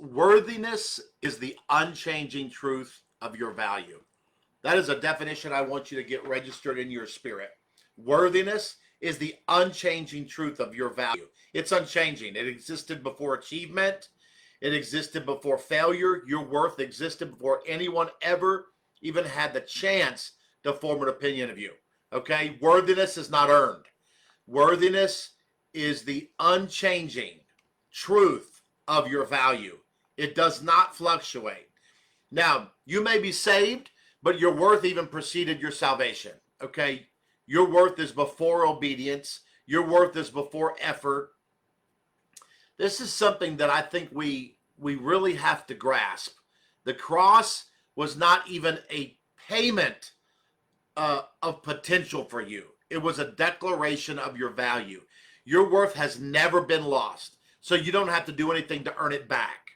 worthiness is the unchanging truth of your value. That is a definition I want you to get registered in your spirit. Worthiness is the unchanging truth of your value. It's unchanging. It existed before achievement. It existed before failure. Your worth existed before anyone ever even had the chance to form an opinion of you. Okay? Worthiness is not earned. Worthiness is the unchanging truth of your value. It does not fluctuate. Now, you may be saved, but your worth even preceded your salvation. Okay? Your worth is before obedience. Your worth is before effort. This is something that I think we really have to grasp. The cross was not even a payment of potential for you. It was a declaration of your value. Your worth has never been lost, so you don't have to do anything to earn it back.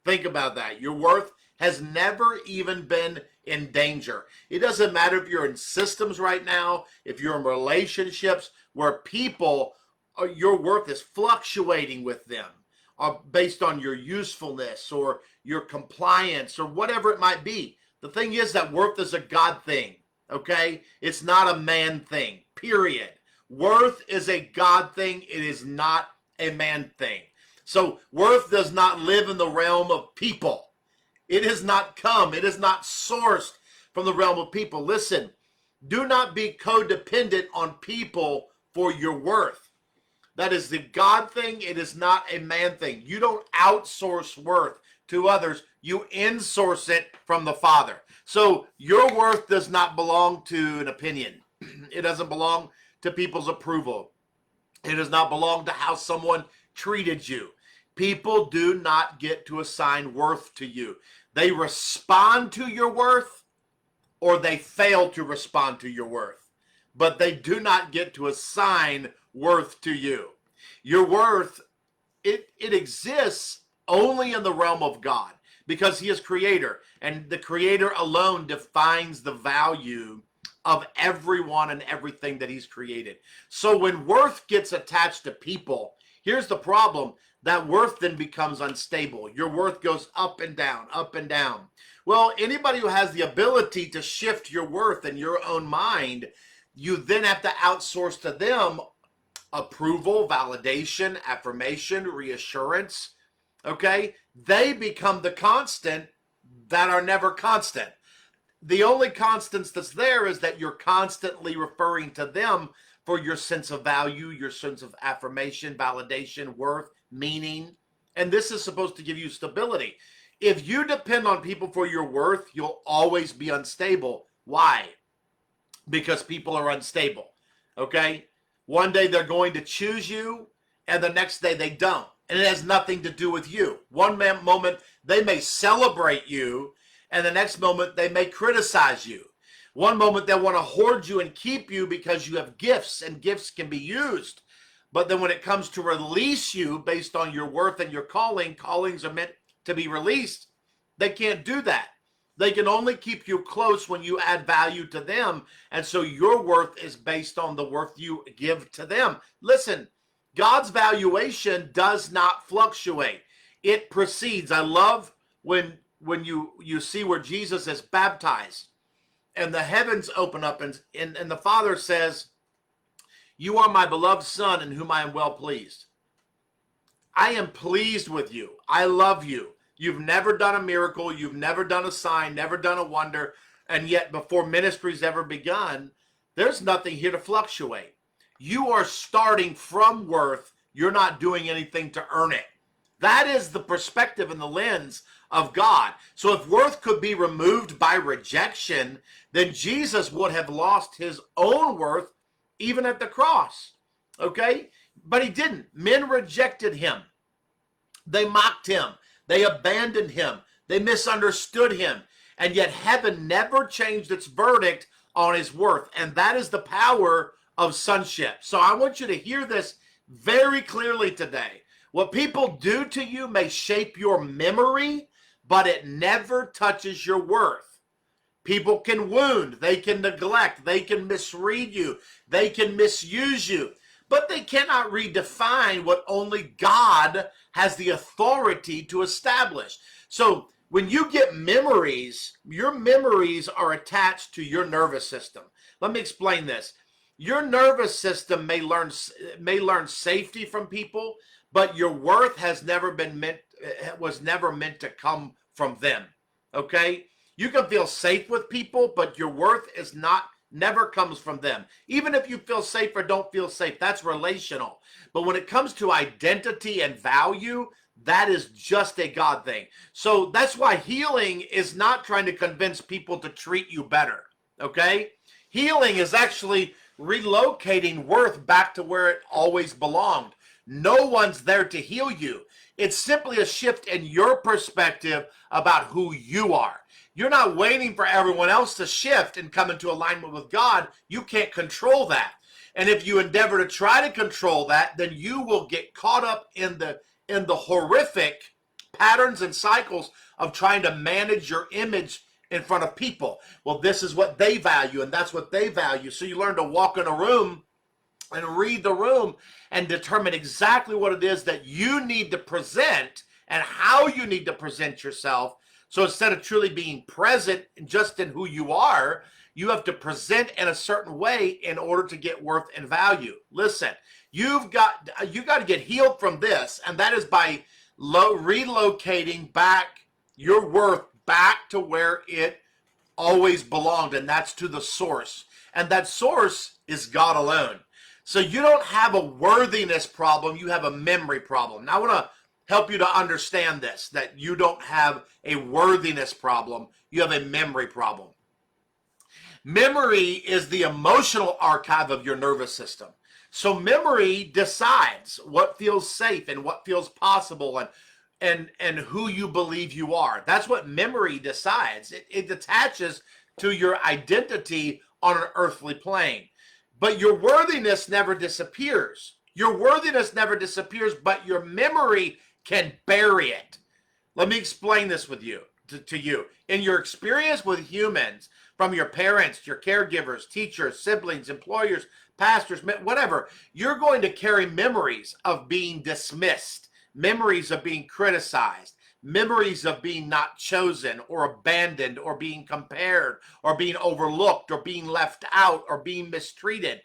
Think about that. Your worth has never even been in danger. It doesn't matter if you're in systems right now, if you're in relationships where people, your worth is fluctuating with them based on your usefulness or your compliance or whatever it might be. The thing is that worth is a God thing, okay? It's not a man thing, period. Worth is a God thing. It is not a man thing. So worth does not live in the realm of people. It has not come. It is not sourced from the realm of people. Listen, do not be codependent on people for your worth. That is the God thing. It is not a man thing. You don't outsource worth to others. You insource it from the Father. So your worth does not belong to an opinion. It doesn't belong to people's approval. It does not belong to how someone treated you. People do not get to assign worth to you. They respond to your worth or they fail to respond to your worth. But they do not get to assign worth to you. Your worth, it exists only in the realm of God because he is creator. And the creator alone defines the value of everyone and everything that he's created. So when worth gets attached to people, here's the problem. That worth then becomes unstable. Your worth goes up and down, up and down. Well, anybody who has the ability to shift your worth in your own mind, you then have to outsource to them approval, validation, affirmation, reassurance. Okay? They become the constant that are never constant. The only constants that's there is that you're constantly referring to them for your sense of value, your sense of affirmation, validation, worth, meaning. And this is supposed to give you stability. If you depend on people for your worth, you'll always be unstable. Why? Because people are unstable. Okay? One day they're going to choose you, and the next day they don't. And it has nothing to do with you. One moment they may celebrate you, and the next moment they may criticize you. One moment they want to hoard you and keep you because you have gifts, and gifts can be used. But then when it comes to release you based on your worth and your calling, callings are meant to be released. They can't do that. They can only keep you close when you add value to them. And so your worth is based on the worth you give to them. Listen, God's valuation does not fluctuate. It precedes. I love when you see where Jesus is baptized and the heavens open up and the Father says, "You are my beloved Son in whom I am well pleased." I am pleased with you. I love you. You've never done a miracle. You've never done a sign, never done a wonder. And yet before ministry's ever begun, there's nothing here to fluctuate. You are starting from worth. You're not doing anything to earn it. That is the perspective and the lens of God. So if worth could be removed by rejection, then Jesus would have lost his own worth even at the cross. Okay? But he didn't. Men rejected him. They mocked him. They abandoned him. They misunderstood him. And yet heaven never changed its verdict on his worth. And that is the power of sonship. So I want you to hear this very clearly today. What people do to you may shape your memory, but it never touches your worth. People can wound. They can neglect. They can misread you. They can misuse you. But they cannot redefine what only God has the authority to establish. So when you get memories, your memories are attached to your nervous system. Let me explain this. Your nervous system may learn safety from people, but your worth was never meant to come from them. Okay? You can feel safe with people, but your worth is never comes from them. Even if you feel safe or don't feel safe, that's relational. But when it comes to identity and value, that is just a God thing. So that's why healing is not trying to convince people to treat you better. Okay? Healing is actually relocating worth back to where it always belonged. No one's there to heal you. It's simply a shift in your perspective about who you are. You're not waiting for everyone else to shift and come into alignment with God. You can't control that. And if you endeavor to try to control that, then you will get caught up in the horrific patterns and cycles of trying to manage your image in front of people. Well, this is what they value, and that's what they value. So you learn to walk in a room and read the room and determine exactly what it is that you need to present and how you need to present yourself. So instead of truly being present just in who you are, you have to present in a certain way in order to get worth and value. Listen, you got to get healed from this, and that is by relocating back your worth back to where it always belonged, and that's to the source. And that source is God alone. So you don't have a worthiness problem, you have a memory problem. Now I want to help you to understand this, that you don't have a worthiness problem, you have a memory problem. Memory is the emotional archive of your nervous system. So memory decides what feels safe and what feels possible and who you believe you are. That's what memory decides. It attaches to your identity on an earthly plane. But your worthiness never disappears. Your worthiness never disappears, but your memory can bury it. Let me explain this with you, to you. In your experience with humans, from your parents, your caregivers, teachers, siblings, employers, pastors, whatever, you're going to carry memories of being dismissed, memories of being criticized, memories of being not chosen or abandoned or being compared or being overlooked or being left out or being mistreated.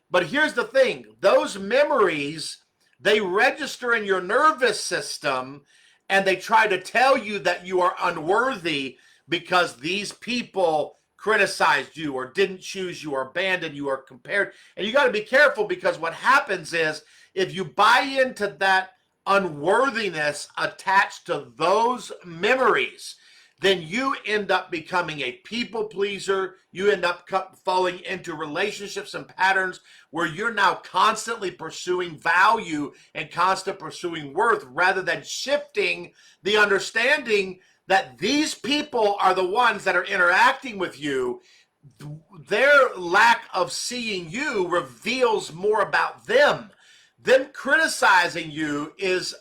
But here's the thing, those memories, they register in your nervous system and they try to tell you that you are unworthy because these people criticized you or didn't choose you or abandoned you or compared. And you got to be careful, because what happens is if you buy into that unworthiness attached to those memories, then you end up becoming a people pleaser. You end up falling into relationships and patterns where you're now constantly pursuing value and constantly pursuing worth, rather than shifting the understanding that these people are the ones that are interacting with you. Their lack of seeing you reveals more about them. Them criticizing you is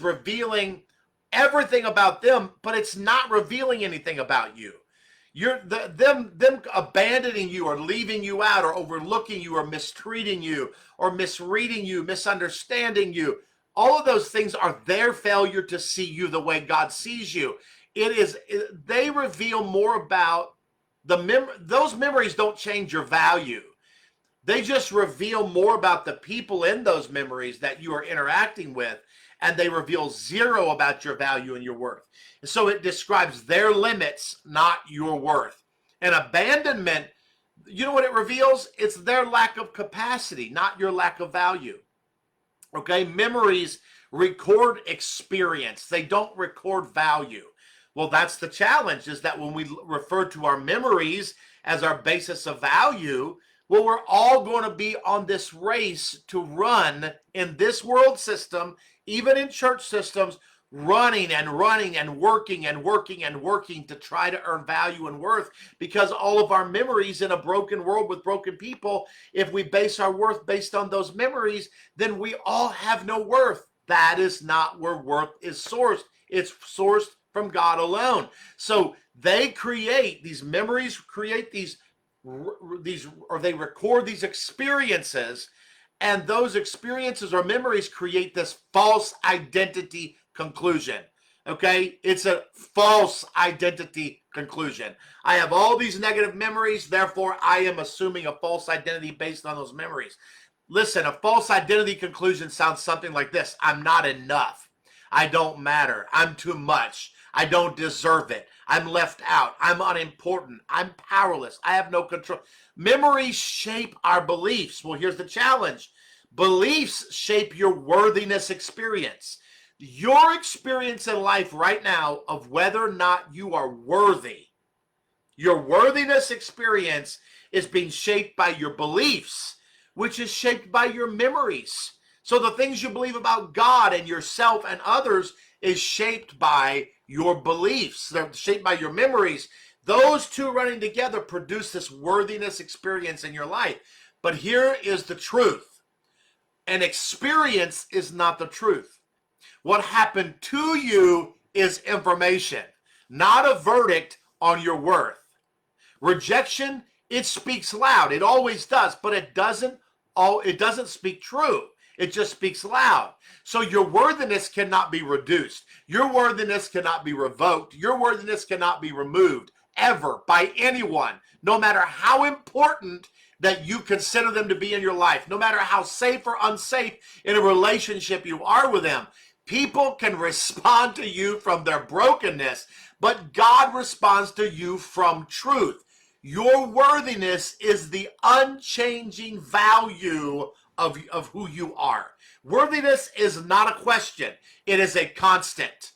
revealing everything about them, but it's not revealing anything about you. Them abandoning you or leaving you out or overlooking you or mistreating you or misreading you, misunderstanding you. All of those things are their failure to see you the way God sees you. They reveal more about those memories. Don't change your value. They just reveal more about the people in those memories that you are interacting with, and they reveal zero about your value and your worth. So it describes their limits, not your worth. And abandonment, you know what it reveals? It's their lack of capacity, not your lack of value. Okay, memories record experience. They don't record value. Well, that's the challenge, is that when we refer to our memories as our basis of value, well, we're all going to be on this race to run in this world system, even in church systems, running and running and working and working and working to try to earn value and worth, because all of our memories in a broken world with broken people, if we base our worth based on those memories, then we all have no worth. That is not where worth is sourced. It's sourced from God alone. So they create these memories, create these, or they record these experiences, And those experiences or memories create this false identity conclusion. Okay, it's a false identity conclusion. I have all these negative memories, therefore I am assuming a false identity based on those memories. Listen, a false identity conclusion sounds something like this: I'm not enough. I don't matter. I'm too much. I don't deserve it. I'm left out. I'm unimportant. I'm powerless. I have no control. Memories shape our beliefs. Well, here's the challenge. Beliefs shape your worthiness experience. Your experience in life right now of whether or not you are worthy, your worthiness experience is being shaped by your beliefs, which is shaped by your memories. So the things you believe about God and yourself and others is shaped by your beliefs. They're shaped by your memories. Those two running together produce this worthiness experience in your life. But here is the truth. An experience is not the truth. What happened to you is information, not a verdict on your worth. Rejection, it speaks loud. It always does, but it doesn't speak true. It just speaks loud. So your worthiness cannot be reduced. Your worthiness cannot be revoked. Your worthiness cannot be removed ever by anyone, no matter how important that you consider them to be in your life, no matter how safe or unsafe in a relationship you are with them. People can respond to you from their brokenness, but God responds to you from truth. Your worthiness is the unchanging value of who you are. Worthiness is not a question. It is a constant.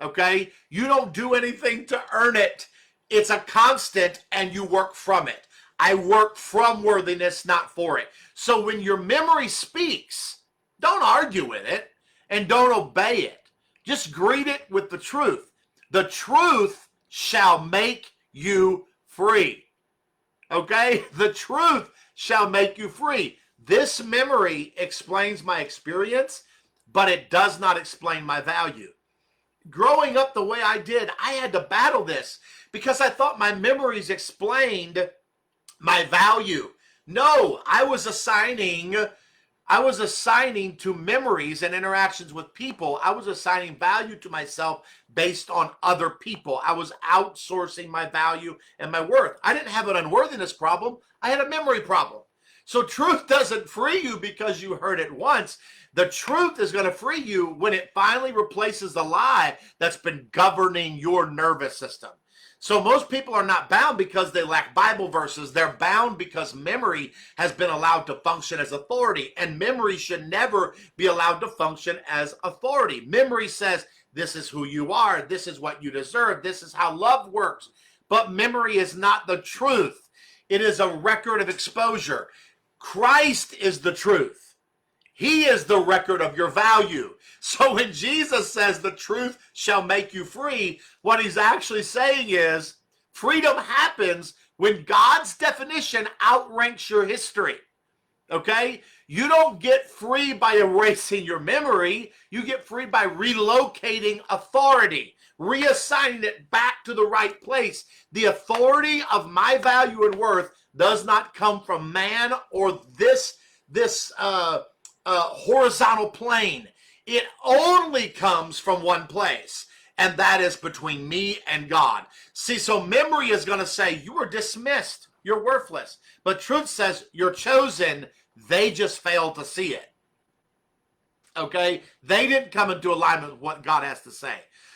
Okay? You don't do anything to earn it. It's a constant and you work from it. I work from worthiness, not for it. So when your memory speaks, don't argue with it and don't obey it. Just greet it with the truth. The truth shall make you free. Okay? The truth shall make you free. This memory explains my experience, but it does not explain my value. Growing up the way I did, I had to battle this because I thought my memories explained my value. No, I was assigning to memories and interactions with people. I was assigning value to myself based on other people. I was outsourcing my value and my worth. I didn't have an unworthiness problem. I had a memory problem. So truth doesn't free you because you heard it once. The truth is going to free you when it finally replaces the lie that's been governing your nervous system. So most people are not bound because they lack Bible verses. They're bound because memory has been allowed to function as authority, and memory should never be allowed to function as authority. Memory says, this is who you are. This is what you deserve. This is how love works. But memory is not the truth. It is a record of exposure. Christ is the truth. He is the record of your value. So when Jesus says the truth shall make you free, what he's actually saying is freedom happens when God's definition outranks your history. Okay? You don't get free by erasing your memory. You get free by relocating authority, reassigning it back to the right place. The authority of my value and worth does not come from man or this horizontal plane. It only comes from one place, and that is between me and God. See, so memory is going to say, you are dismissed, you're worthless. But truth says, you're chosen, they just failed to see it. Okay? They didn't come into alignment with what God has to say.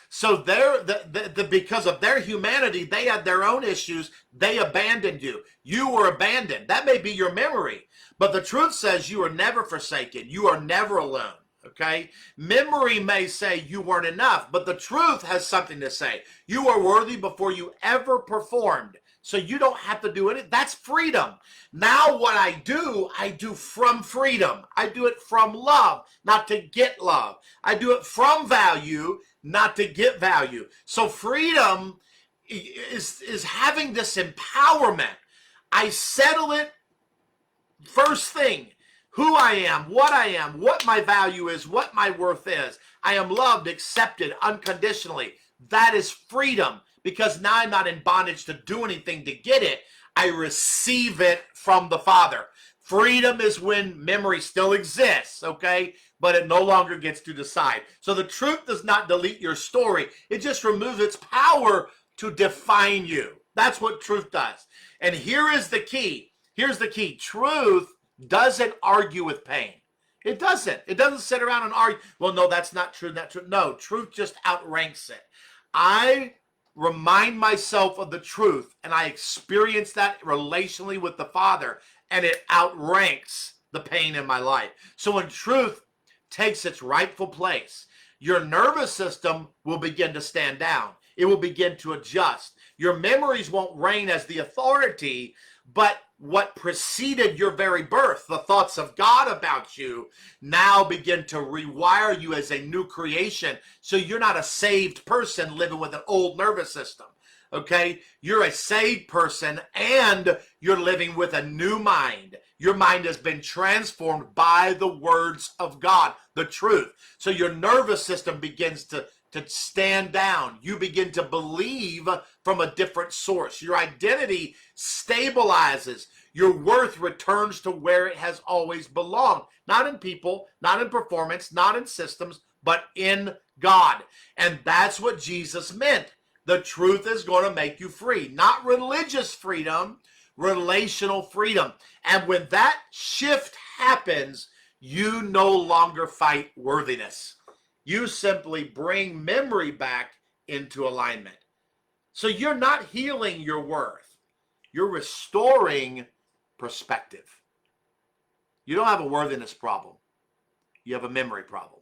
So because of their humanity, they had their own issues. They abandoned you. You were abandoned. That may be your memory. But the truth says you are never forsaken. You are never alone. Okay? Memory may say you weren't enough, but the truth has something to say. You are worthy before you ever performed. So you don't have to do it. That's freedom. Now what I do from freedom. I do it from love, not to get love. I do it from value, not to get value. So freedom is having this empowerment. I settle it first thing. Who I am, what my value is, what my worth is. I am loved, accepted, unconditionally. That is freedom, because now I'm not in bondage to do anything to get it. I receive it from the Father. Freedom is when memory still exists, okay? But it no longer gets to decide. So the truth does not delete your story. It just removes its power to define you. That's what truth does. And here is the key. Here's the key. Truth doesn't argue with pain. It doesn't. It doesn't sit around and argue. Well, no, that's not true. That's true. No, truth just outranks it. I remind myself of the truth, and I experience that relationally with the Father, and it outranks the pain in my life. So when truth takes its rightful place, your nervous system will begin to stand down. It will begin to adjust. Your memories won't reign as the authority, but what preceded your very birth, the thoughts of God about you, now begin to rewire you as a new creation. So you're not a saved person living with an old nervous system. Okay? You're a saved person and you're living with a new mind. Your mind has been transformed by the words of God, the truth. So your nervous system begins to stand down. You begin to believe from a different source. Your identity stabilizes. Your worth returns to where it has always belonged. Not in people, not in performance, not in systems, but in God. And that's what Jesus meant. The truth is going to make you free. Not religious freedom, relational freedom. And when that shift happens, you no longer fight worthiness. You simply bring memory back into alignment. So you're not healing your worth. You're restoring perspective. You don't have a worthiness problem. You have a memory problem.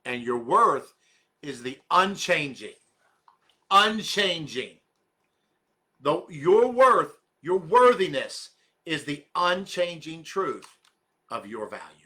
And your worth is the unchanging. Though your worth, your worthiness is the unchanging truth of your value.